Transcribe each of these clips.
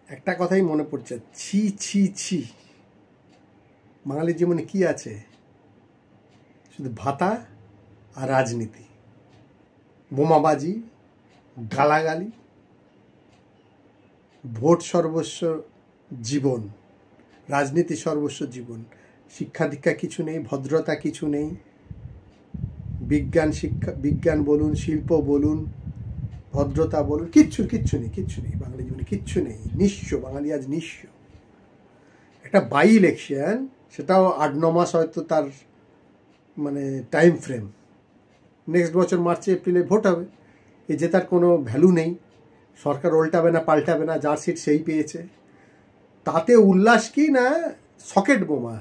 একটা কথাই মনে পড়ছে, ছি ছি ছি। বাঙালির জীবনে কি আছে? শুধু ভাতা আর রাজনীতি, বোমাবাজি, গালাগালি, ভোট সর্বস্ব জীবন, রাজনীতি সর্বস্ব জীবন। শিক্ষা দীক্ষা কিছু নেই, ভদ্রতা কিছু নেই, বিজ্ঞান বলুন, শিল্প বলুন, ভদ্রতা বলুন, কিচ্ছু নেই বাঙালি জীবনে, কিচ্ছু নেই। নিঃস্ব, বাঙালি আজ নিঃস্ব। একটা বাই ইলেকশন, সেটাও 8-9 মাস হয়তো তার মানে টাইম ফ্রেম। নেক্সট বছর মার্চে এপ্রিলে ভোট হবে। এই যে তার কোনো ভ্যালু নেই, সরকার উল্টাবে না পাল্টাবে না, যার সিট সেই পেয়েছে। তাতে উল্লাস কি না সকেট বোমা।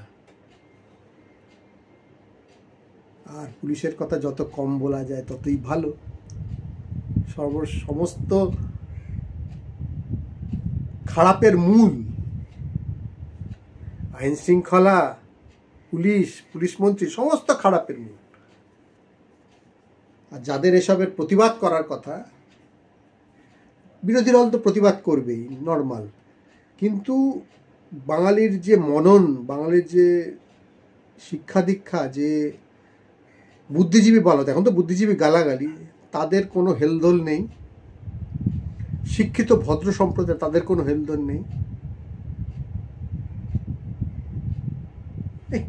আর পুলিশের কথা যত কম বলা যায় ততই ভালো। সমস্ত খারাপের মূল আইন শৃঙ্খলা, পুলিশ মন্ত্রী, সমস্ত খারাপের মূল। আর যাদের এসবের প্রতিবাদ করার কথা, বিরোধী দল তো প্রতিবাদ করবেই, নর্মাল। কিন্তু বাঙালির যে মনন, বাঙালির যে শিক্ষা দীক্ষা, যে বুদ্ধিজীবী বলো, এখন তো বুদ্ধিজীবী গালাগালি, তাদের কোনো হেলদোল নেই। শিক্ষিত ভদ্র সম্প্রদায়, তাদের কোনো হেলদোল নেই।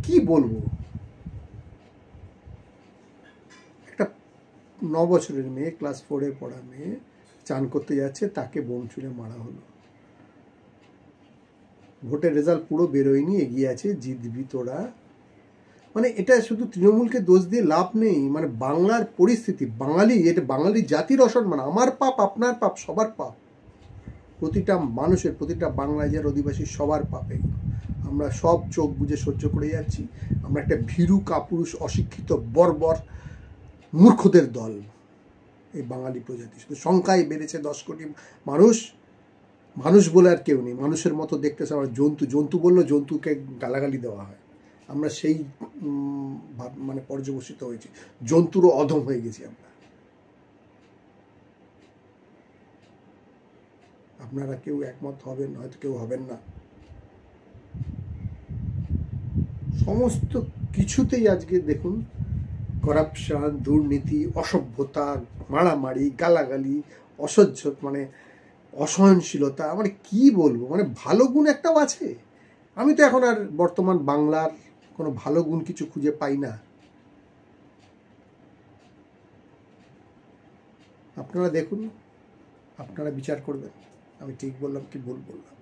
কি বলবো? একটা 9 বছরের মেয়ে, ক্লাস 4-এ পড়া মেয়ে চান করতে যাচ্ছে, তাকে বোম ছুঁড়ে মারা হলো। ভোটের রেজাল্ট পুরো বেরোয়নি, এগিয়ে আছে, জিতবি তোরা। মানে এটা শুধু তৃণমূলকে দোষ দিয়ে লাভ নেই। মানে বাংলার পরিস্থিতি, এটা বাঙালি জাতির অসম্মান। আমার পাপ, আপনার পাপ, সবার পাপ। প্রতিটা মানুষের, প্রতিটা বাংলাদেশের অধিবাসী সবার পাপে। আমরা সব চোখ বুজে সহ্য করে যাচ্ছি। আমরা একটা ভীরু, কাপুরুষ, অশিক্ষিত, বর্বর, মূর্খদের দল এই বাঙালি প্রজাতি। শুধু সংখ্যায় বেড়েছে 10 কোটি মানুষ বলে আর কেউ নেই। মানুষের মতো দেখতে আমরা জন্তু বললেও জন্তুকে গালাগালি দেওয়া হয়। আমরা সেই মানে পর্যবসিত হয়েছি, জন্তুরও অধম হয়ে গেছি আমরা। আপনারা কেউ একমত হবেন, হয়তো কেউ হবেন না। সমস্ত কিছুতেই আজকে দেখুন করাপশন, দুর্নীতি, অসভ্যতা, মারামারি, গালাগালি, অসহ্য, মানে অসহনশীলতা। মানে কি বলবো, মানে ভালো গুণ একটাও আছে? আমি তো এখন আর বর্তমান বাংলার কোনো ভালো গুণ কিছু খুঁজে পাই না। আপনারা দেখুন, আপনারা বিচার করবেন আমি ঠিক বললাম কি ভুল বললাম।